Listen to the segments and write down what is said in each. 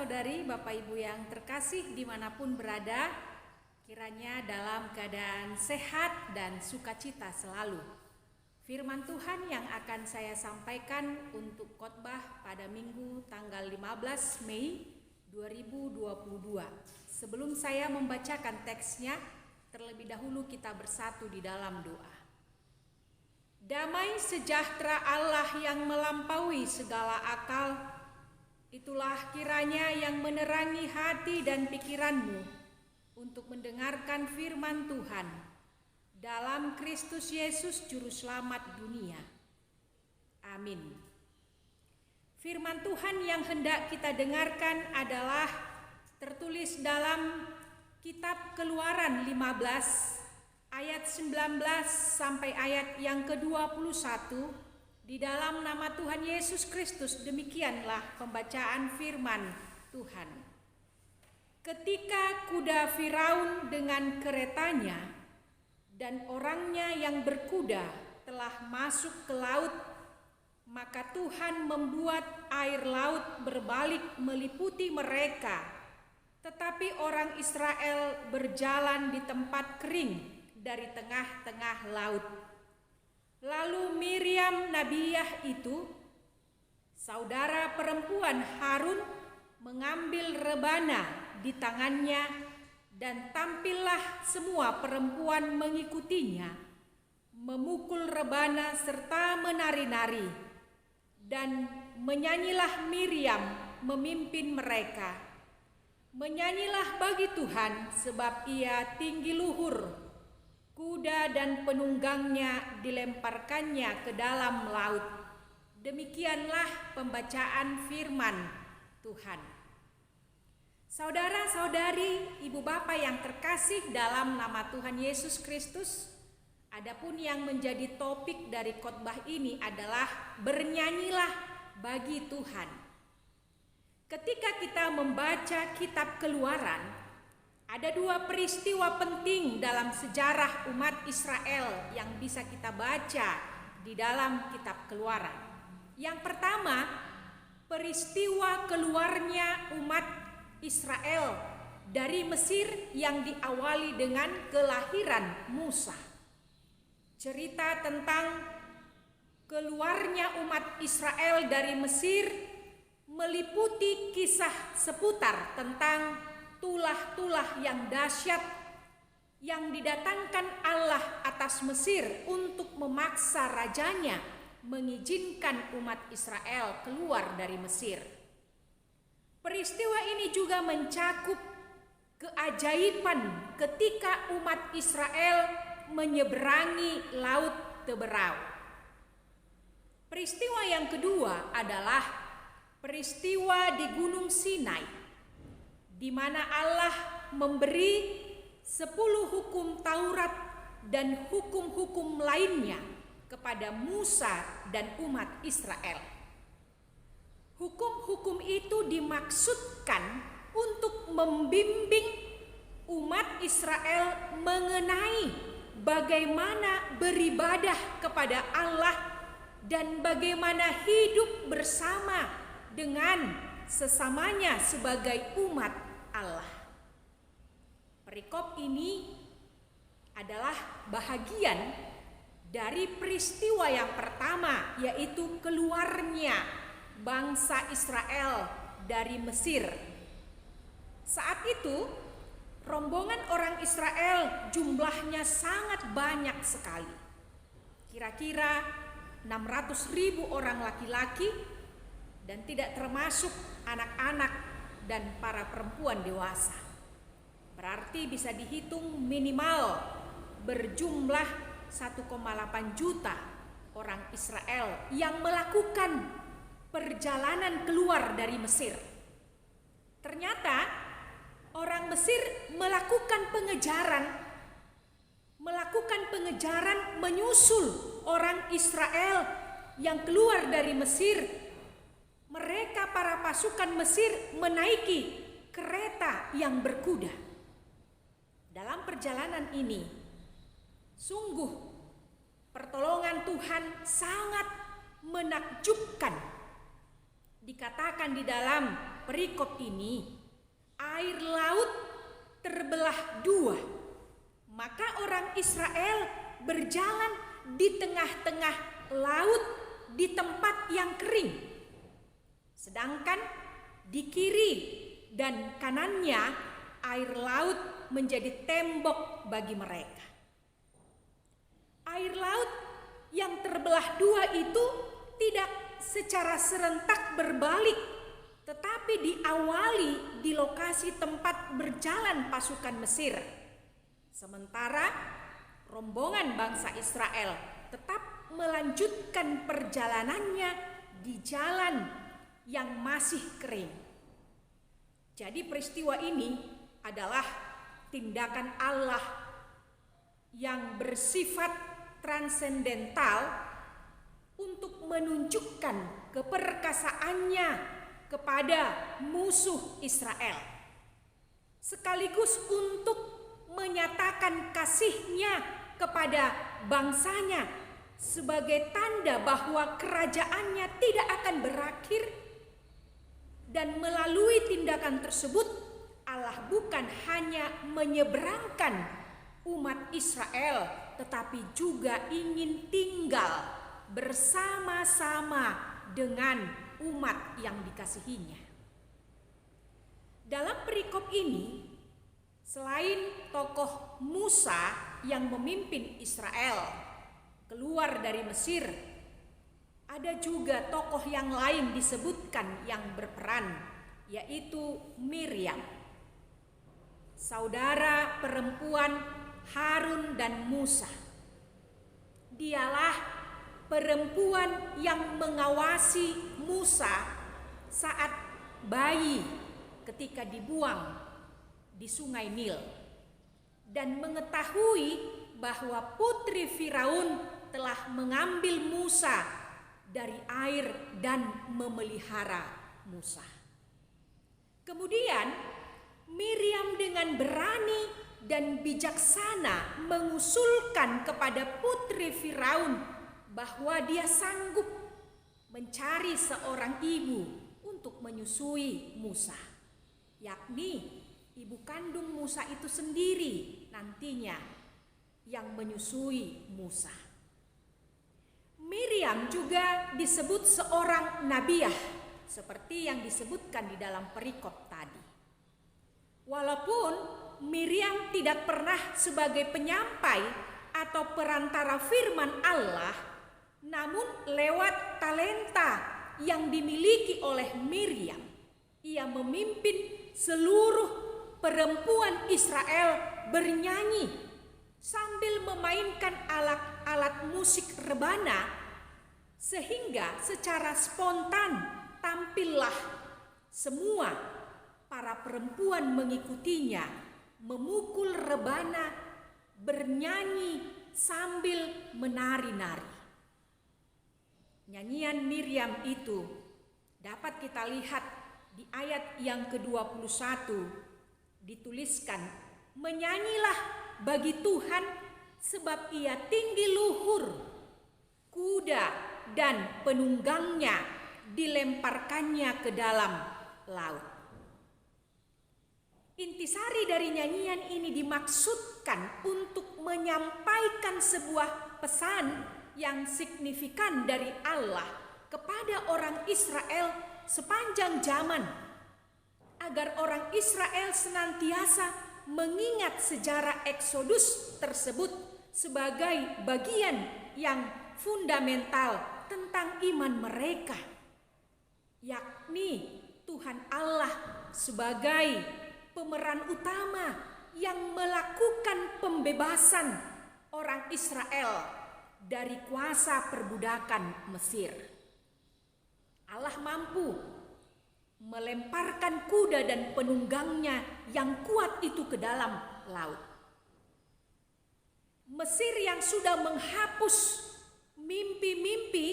saudara-saudari, Bapak Ibu yang terkasih dimanapun berada, kiranya dalam keadaan sehat dan sukacita selalu. Firman Tuhan yang akan saya sampaikan untuk khotbah pada Minggu tanggal 15 Mei 2022. Sebelum saya membacakan teksnya, terlebih dahulu kita bersatu di dalam doa. Damai sejahtera Allah yang melampaui segala akal, itulah kiranya yang menerangi hati dan pikiranmu untuk mendengarkan firman Tuhan dalam Kristus Yesus Juru Selamat dunia. Amin. Firman Tuhan yang hendak kita dengarkan adalah tertulis dalam kitab Keluaran 15 ayat 19 sampai ayat yang ke-21. Di dalam nama Tuhan Yesus Kristus, demikianlah pembacaan firman Tuhan. Ketika kuda Firaun dengan keretanya dan orangnya yang berkuda telah masuk ke laut, maka Tuhan membuat air laut berbalik meliputi mereka, tetapi orang Israel berjalan di tempat kering dari tengah-tengah laut. Lalu Miriam Nabiyah itu, saudara perempuan Harun, mengambil rebana di tangannya, dan tampillah semua perempuan mengikutinya, memukul rebana serta menari-nari. Dan menyanyilah Miriam memimpin mereka. Menyanyilah bagi Tuhan sebab ia tinggi luhur. Kuda dan penunggangnya dilemparkannya ke dalam laut. Demikianlah pembacaan firman Tuhan. Saudara-saudari, ibu bapak yang terkasih dalam nama Tuhan Yesus Kristus, adapun yang menjadi topik dari khotbah ini adalah bernyanyilah bagi Tuhan. Ketika kita membaca kitab Keluaran, ada dua peristiwa penting dalam sejarah umat Israel yang bisa kita baca di dalam kitab Keluaran. Yang pertama, peristiwa keluarnya umat Israel dari Mesir yang diawali dengan kelahiran Musa. Cerita tentang keluarnya umat Israel dari Mesir meliputi kisah seputar tentang tulah-tulah yang dahsyat yang didatangkan Allah atas Mesir untuk memaksa rajanya mengizinkan umat Israel keluar dari Mesir. Peristiwa ini juga mencakup keajaiban ketika umat Israel menyeberangi Laut Teberau. Peristiwa yang kedua adalah peristiwa di Gunung Sinai, di mana Allah memberi 10 hukum Taurat dan hukum-hukum lainnya kepada Musa dan umat Israel. Hukum-hukum itu dimaksudkan untuk membimbing umat Israel mengenai bagaimana beribadah kepada Allah dan bagaimana hidup bersama dengan sesamanya sebagai umat Allah. Perikop ini adalah bahagian dari peristiwa yang pertama, yaitu keluarnya bangsa Israel dari Mesir. Saat itu, rombongan orang Israel jumlahnya sangat banyak sekali. Kira-kira 600.000 orang laki-laki dan tidak termasuk anak-anak dan para perempuan dewasa. Berarti bisa dihitung minimal berjumlah 1,8 juta orang Israel yang melakukan perjalanan keluar dari Mesir. Ternyata orang Mesir melakukan pengejaran menyusul orang Israel yang keluar dari Mesir. Mereka para pasukan Mesir menaiki kereta yang berkuda. Dalam perjalanan ini, sungguh pertolongan Tuhan sangat menakjubkan. Dikatakan di dalam perikop ini, air laut terbelah dua. Maka orang Israel berjalan di tengah-tengah laut di tempat yang kering. Sedangkan di kiri dan kanannya air laut menjadi tembok bagi mereka. Air laut yang terbelah dua itu tidak secara serentak berbalik, tetapi diawali di lokasi tempat berjalan pasukan Mesir. Sementara rombongan bangsa Israel tetap melanjutkan perjalanannya di jalan yang masih kering. Jadi peristiwa ini adalah tindakan Allah yang bersifat transendental untuk menunjukkan keperkasaannya kepada musuh Israel, sekaligus untuk menyatakan kasihnya kepada bangsanya sebagai tanda bahwa kerajaannya tidak akan berakhir. Dan melalui tindakan tersebut, Allah bukan hanya menyeberangkan umat Israel, tetapi juga ingin tinggal bersama-sama dengan umat yang dikasihinya. Dalam perikop ini, selain tokoh Musa yang memimpin Israel keluar dari Mesir, ada juga tokoh yang lain disebutkan yang berperan, yaitu Miriam, saudara perempuan Harun dan Musa. Dialah perempuan yang mengawasi Musa saat bayi ketika dibuang di sungai Nil, dan mengetahui bahwa putri Firaun telah mengambil Musa dari air dan memelihara Musa. Kemudian Miriam dengan berani dan bijaksana mengusulkan kepada putri Firaun bahwa dia sanggup mencari seorang ibu untuk menyusui Musa, yakni ibu kandung Musa itu sendiri nantinya yang menyusui Musa. Miriam juga disebut seorang nabiah, seperti yang disebutkan di dalam perikop tadi. Walaupun Miriam tidak pernah sebagai penyampai atau perantara firman Allah, namun lewat talenta yang dimiliki oleh Miriam, ia memimpin seluruh perempuan Israel bernyanyi sambil memainkan alat-alat musik rebana, sehingga secara spontan tampillah semua para perempuan mengikutinya memukul rebana, bernyanyi sambil menari-nari. Nyanyian Miriam itu dapat kita lihat di ayat yang ke-21, dituliskan, "Menyanyilah bagi Tuhan sebab ia tinggi luhur, kuda dan penunggangnya dilemparkannya ke dalam laut." Intisari dari nyanyian ini dimaksudkan untuk menyampaikan sebuah pesan yang signifikan dari Allah kepada orang Israel sepanjang zaman, agar orang Israel senantiasa mengingat sejarah Eksodus tersebut sebagai bagian yang fundamental tentang iman mereka, yakni Tuhan Allah sebagai pemeran utama yang melakukan pembebasan orang Israel dari kuasa perbudakan Mesir. Allah mampu melemparkan kuda dan penunggangnya yang kuat itu ke dalam laut. Mesir yang sudah menghapus mimpi-mimpi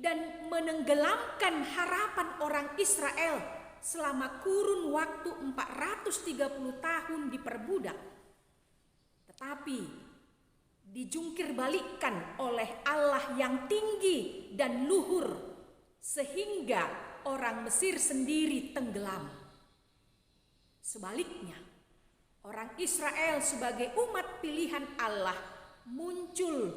dan menenggelamkan harapan orang Israel selama kurun waktu 430 tahun diperbudak, tetapi dijungkir balikkan oleh Allah yang tinggi dan luhur, sehingga orang Mesir sendiri tenggelam. Sebaliknya, orang Israel sebagai umat pilihan Allah muncul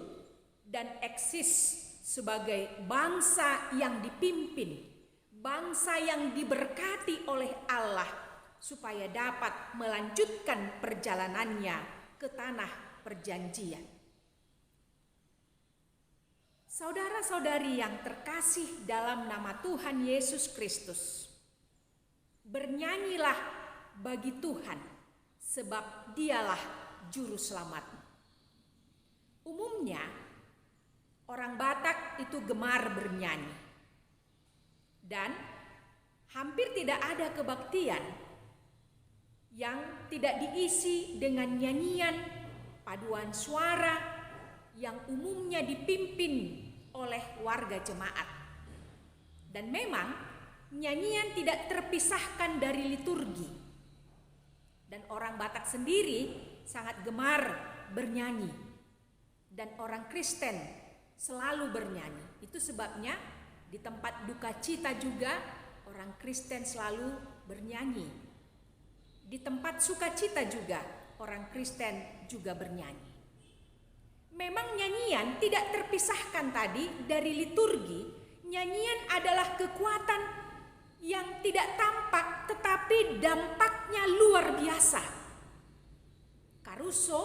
dan eksis sebagai bangsa yang dipimpin, bangsa yang diberkati oleh Allah supaya dapat melanjutkan perjalanannya ke tanah perjanjian. Saudara-saudari yang terkasih dalam nama Tuhan Yesus Kristus, bernyanyilah bagi Tuhan, sebab Dialah juru selamat. Umumnya, orang Batak itu gemar bernyanyi. Dan hampir tidak ada kebaktian yang tidak diisi dengan nyanyian paduan suara yang umumnya dipimpin oleh warga jemaat. Dan memang nyanyian tidak terpisahkan dari liturgi. Dan orang Batak sendiri sangat gemar bernyanyi. Dan orang Kristen selalu bernyanyi. Itu sebabnya di tempat duka cita juga orang Kristen selalu bernyanyi. Di tempat sukacita juga orang Kristen juga bernyanyi. Memang nyanyian tidak terpisahkan tadi dari liturgi. Nyanyian adalah kekuatan yang tidak tampak tetapi dampaknya luar biasa. Caruso,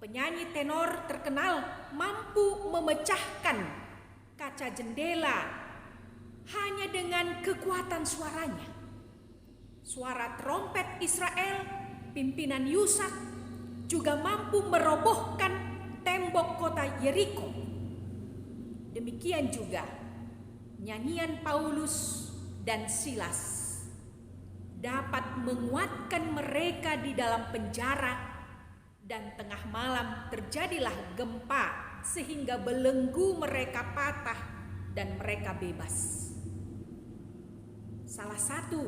penyanyi tenor terkenal, mampu memecahkan kaca jendela hanya dengan kekuatan suaranya. Suara trompet Israel, pimpinan Yusak, juga mampu merobohkan tembok kota Yeriko. Demikian juga nyanyian Paulus dan Silas dapat menguatkan mereka di dalam penjara, dan tengah malam terjadilah gempa sehingga belenggu mereka patah dan mereka bebas. Salah satu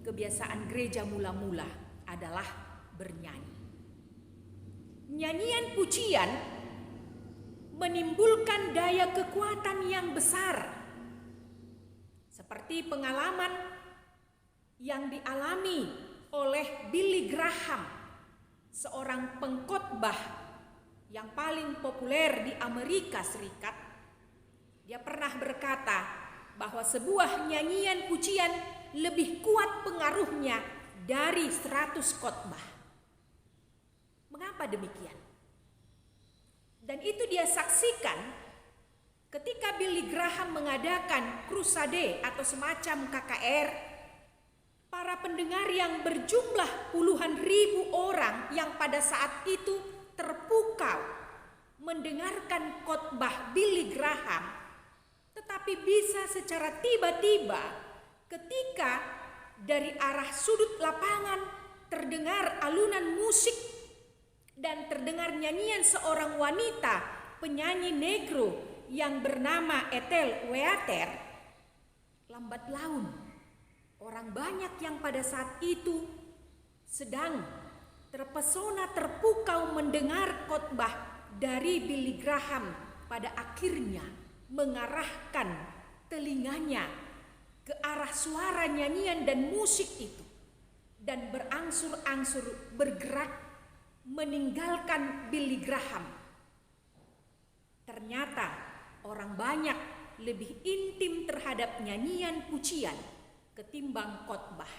kebiasaan gereja mula-mula adalah bernyanyi. Nyanyian pujian menimbulkan daya kekuatan yang besar. Seperti pengalaman yang dialami oleh Billy Graham, seorang pengkhotbah yang paling populer di Amerika Serikat. Dia pernah berkata bahwa sebuah nyanyian pujian lebih kuat pengaruhnya dari 100 khotbah. Mengapa demikian? Dan itu dia saksikan ketika Billy Graham mengadakan krusade atau semacam KKR. Para pendengar yang berjumlah puluhan ribu orang yang pada saat itu terpukau mendengarkan khotbah Billy Graham, tetapi bisa secara tiba-tiba ketika dari arah sudut lapangan terdengar alunan musik dan terdengar nyanyian seorang wanita penyanyi negro yang bernama Ethel Weather. Lambat laun, orang banyak yang pada saat itu sedang terpesona terpukau mendengar khotbah dari Billy Graham pada akhirnya mengarahkan telinganya ke arah suara nyanyian dan musik itu dan berangsur-angsur bergerak meninggalkan Billy Graham. Ternyata orang banyak lebih intim terhadap nyanyian pujian ketimbang khotbah.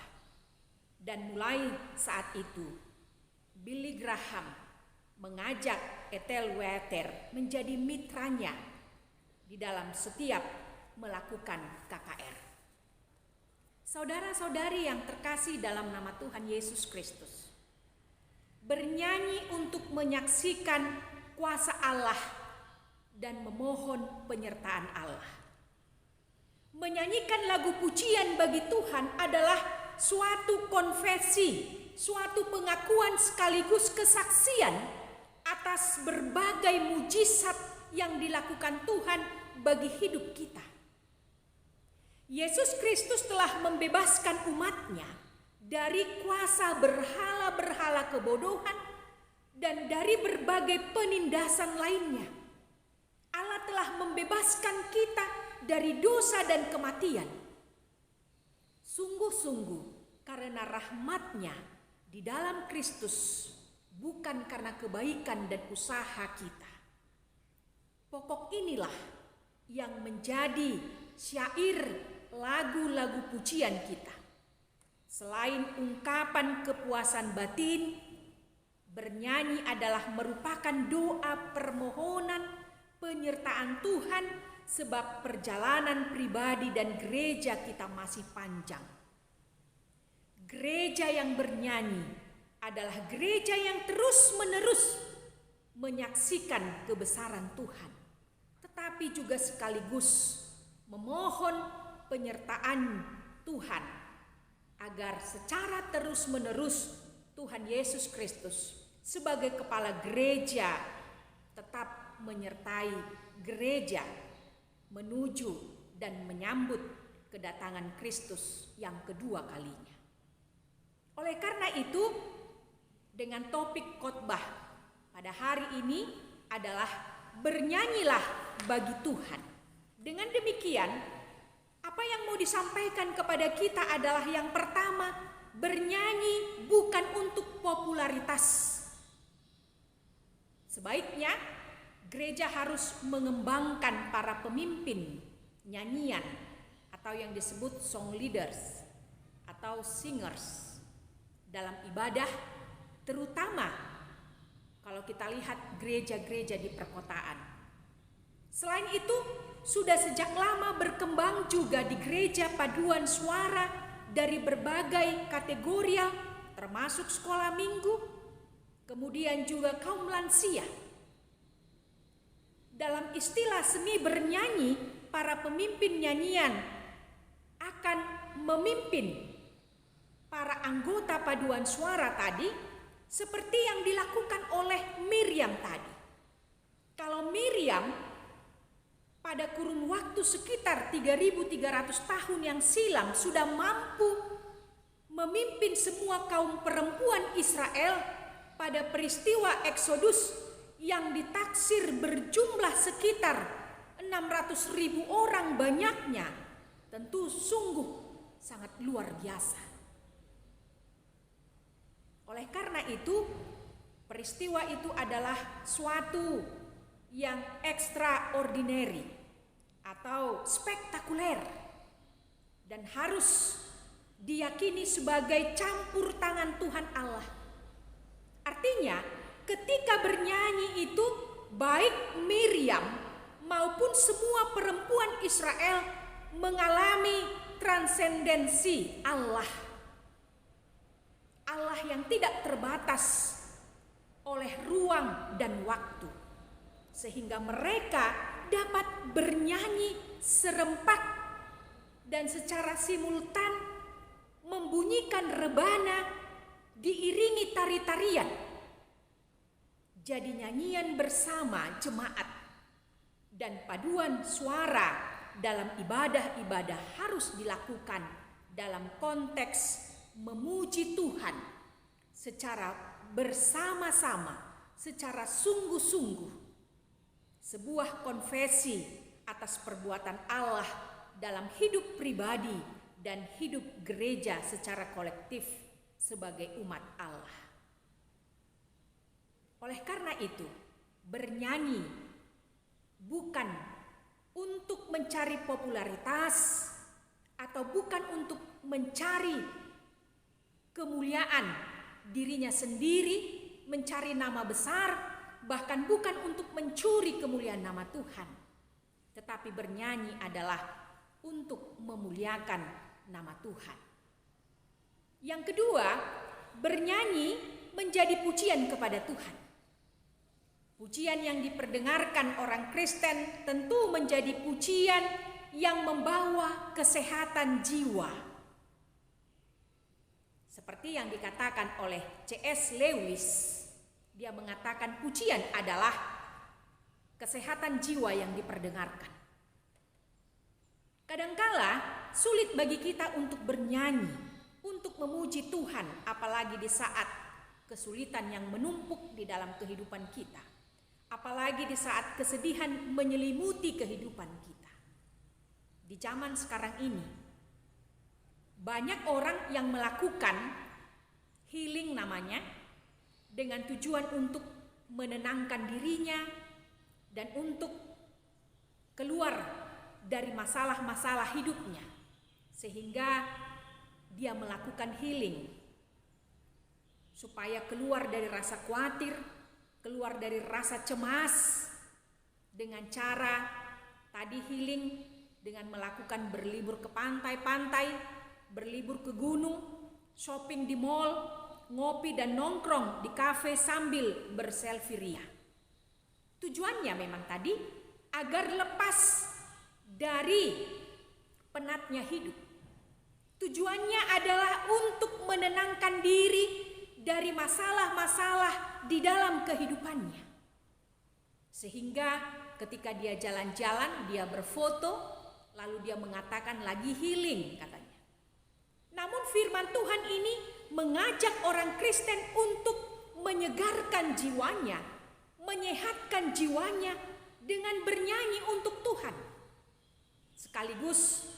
Dan mulai saat itu Billy Graham mengajak Ethel Weather menjadi mitranya di dalam setiap melakukan KKR. Saudara-saudari yang terkasih dalam nama Tuhan Yesus Kristus, bernyanyi untuk menyaksikan kuasa Allah dan memohon penyertaan Allah. Menyanyikan lagu pujian bagi Tuhan adalah suatu konfesi, suatu pengakuan sekaligus kesaksian atas berbagai mujizat yang dilakukan Tuhan bagi hidup kita. Yesus Kristus telah membebaskan umatnya dari kuasa berhala-berhala kebodohan dan dari berbagai penindasan lainnya. Allah telah membebaskan kita dari dosa dan kematian. Sungguh-sungguh karena rahmat-Nya di dalam Kristus, bukan karena kebaikan dan usaha kita. Pokok inilah yang menjadi syair lagu-lagu pujian kita. Selain ungkapan kepuasan batin, bernyanyi adalah merupakan doa permohonan penyertaan Tuhan sebab perjalanan pribadi dan gereja kita masih panjang. Gereja yang bernyanyi adalah gereja yang terus-menerus menyaksikan kebesaran Tuhan, tetapi juga sekaligus memohon penyertaan Tuhan agar secara terus-menerus Tuhan Yesus Kristus sebagai kepala gereja tetap menyertai gereja menuju dan menyambut kedatangan Kristus yang kedua kalinya. Oleh karena itu, dengan topik khotbah pada hari ini adalah bernyanyilah bagi Tuhan. Dengan demikian, apa yang mau disampaikan kepada kita adalah yang pertama, bernyanyi bukan untuk popularitas. Sebaiknya gereja harus mengembangkan para pemimpin nyanyian atau yang disebut song leaders atau singers dalam ibadah, terutama kalau kita lihat gereja-gereja di perkotaan. Selain itu, sudah sejak lama berkembang juga di gereja paduan suara dari berbagai kategori, termasuk sekolah minggu, kemudian juga kaum lansia. Dalam istilah seni bernyanyi, para pemimpin nyanyian akan memimpin para anggota paduan suara tadi seperti yang dilakukan oleh Miriam tadi. Kalau Miriam pada kurun waktu sekitar 3.300 tahun yang silam sudah mampu memimpin semua kaum perempuan Israel pada peristiwa Eksodus yang ditaksir berjumlah sekitar 600.000 orang banyaknya, tentu sungguh sangat luar biasa. Oleh karena itu, peristiwa itu adalah suatu yang extraordinary atau spektakuler dan harus diyakini sebagai campur tangan Tuhan Allah. Artinya, ketika bernyanyi itu baik Miriam maupun semua perempuan Israel mengalami transendensi Allah. Allah yang tidak terbatas oleh ruang dan waktu, sehingga mereka dapat bernyanyi serempak dan secara simultan membunyikan rebana diiringi tari-tarian. Jadi nyanyian bersama jemaat dan paduan suara dalam ibadah-ibadah harus dilakukan dalam konteks memuji Tuhan secara bersama-sama, secara sungguh-sungguh. Sebuah konfesi atas perbuatan Allah dalam hidup pribadi dan hidup gereja secara kolektif sebagai umat Allah. Oleh karena itu, bernyanyi bukan untuk mencari popularitas atau bukan untuk mencari kemuliaan dirinya sendiri, mencari nama besar, bahkan bukan untuk mencuri kemuliaan nama Tuhan, tetapi bernyanyi adalah untuk memuliakan nama Tuhan. Yang kedua, bernyanyi menjadi pujian kepada Tuhan. Pujian yang diperdengarkan orang Kristen tentu menjadi pujian yang membawa kesehatan jiwa. Seperti yang dikatakan oleh C.S. Lewis, dia mengatakan pujian adalah kesehatan jiwa yang diperdengarkan. Kadangkala sulit bagi kita untuk bernyanyi, untuk memuji Tuhan, apalagi di saat kesulitan yang menumpuk di dalam kehidupan kita, apalagi di saat kesedihan menyelimuti kehidupan kita. Di zaman sekarang ini, Banyak orang yang melakukan healing namanya dengan tujuan untuk menenangkan dirinya dan untuk keluar dari masalah-masalah hidupnya, sehingga dia melakukan healing supaya keluar dari rasa khawatir, keluar dari rasa cemas dengan cara tadi healing dengan melakukan berlibur ke pantai-pantai, berlibur ke gunung, shopping di mall, ngopi dan nongkrong di kafe sambil berselfie ria. Tujuannya memang tadi agar lepas dari penatnya hidup. Tujuannya adalah untuk menenangkan diri dari masalah-masalah di dalam kehidupannya. Sehingga ketika dia jalan-jalan, dia berfoto, lalu dia mengatakan lagi healing katanya. Namun firman Tuhan ini mengajak orang Kristen untuk menyegarkan jiwanya, menyehatkan jiwanya dengan bernyanyi untuk Tuhan. Sekaligus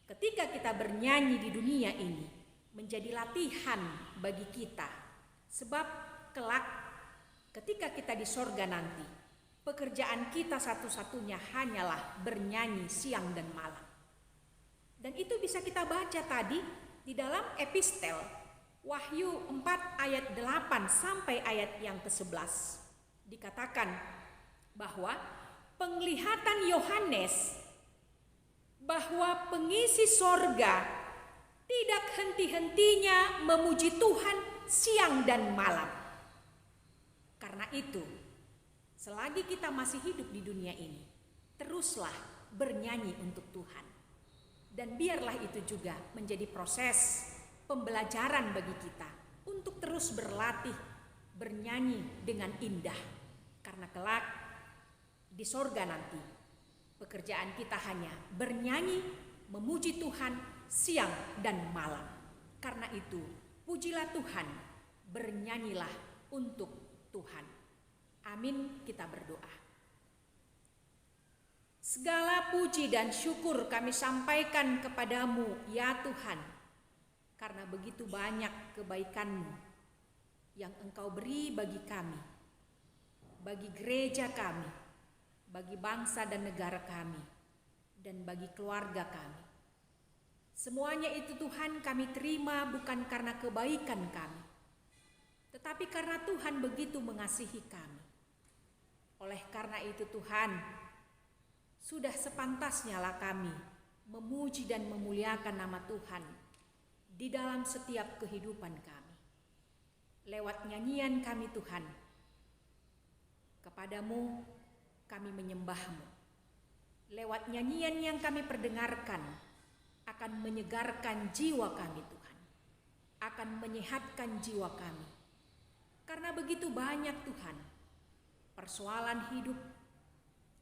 ketika kita bernyanyi di dunia ini menjadi latihan bagi kita. Sebab kelak ketika kita di sorga nanti, pekerjaan kita satu-satunya hanyalah bernyanyi siang dan malam. Dan itu bisa kita baca tadi di dalam epistel Wahyu 4 ayat 8 sampai ayat yang ke-11. Dikatakan bahwa penglihatan Yohanes bahwa pengisi sorga tidak henti-hentinya memuji Tuhan siang dan malam. Karena itu, selagi kita masih hidup di dunia ini, teruslah bernyanyi untuk Tuhan. Dan biarlah itu juga menjadi proses pembelajaran bagi kita untuk terus berlatih bernyanyi dengan indah. Karena kelak di sorga nanti pekerjaan kita hanya bernyanyi memuji Tuhan siang dan malam. Karena itu pujilah Tuhan, bernyanyilah untuk Tuhan. Amin, kita berdoa. Segala puji dan syukur kami sampaikan kepadamu, ya Tuhan, karena begitu banyak kebaikan-Mu yang Engkau beri bagi kami, bagi gereja kami, bagi bangsa dan negara kami, dan bagi keluarga kami. Semuanya itu Tuhan kami terima bukan karena kebaikan kami, tetapi karena Tuhan begitu mengasihi kami. Oleh karena itu Tuhan, sudah sepantasnya lah kami memuji dan memuliakan nama Tuhan di dalam setiap kehidupan kami. Lewat nyanyian kami Tuhan, kepadamu kami menyembah-Mu. Lewat nyanyian yang kami perdengarkan akan menyegarkan jiwa kami Tuhan, akan menyehatkan jiwa kami. Karena begitu banyak Tuhan persoalan hidup,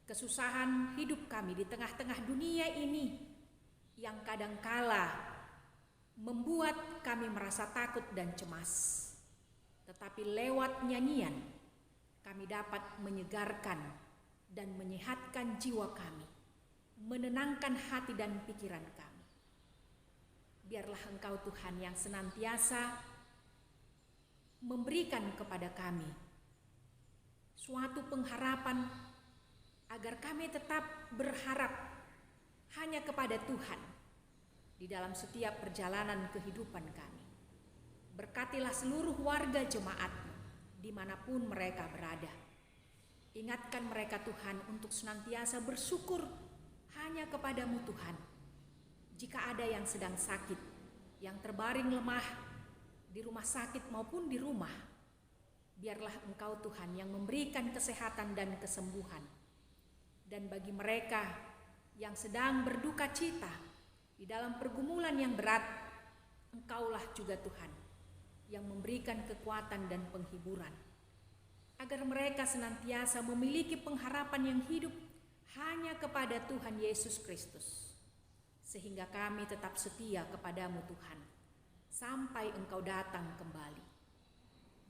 kesusahan hidup kami di tengah-tengah dunia ini yang kadangkala membuat kami merasa takut dan cemas. Tetapi lewat nyanyian kami dapat menyegarkan dan menyehatkan jiwa kami, menenangkan hati dan pikiran kami. Biarlah Engkau Tuhan yang senantiasa memberikan kepada kami suatu pengharapan agar kami tetap berharap hanya kepada Tuhan di dalam setiap perjalanan kehidupan kami. Berkatilah seluruh warga jemaat-Mu dimanapun mereka berada. Ingatkan mereka Tuhan untuk senantiasa bersyukur hanya kepada-Mu Tuhan. Jika ada yang sedang sakit, yang terbaring lemah di rumah sakit maupun di rumah, biarlah Engkau Tuhan yang memberikan kesehatan dan kesembuhan. Dan bagi mereka yang sedang berduka cita di dalam pergumulan yang berat, Engkaulah juga Tuhan yang memberikan kekuatan dan penghiburan, agar mereka senantiasa memiliki pengharapan yang hidup hanya kepada Tuhan Yesus Kristus, sehingga kami tetap setia kepadamu Tuhan, sampai Engkau datang kembali.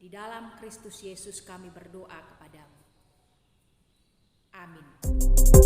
Di dalam Kristus Yesus kami berdoa kepadamu. Amin.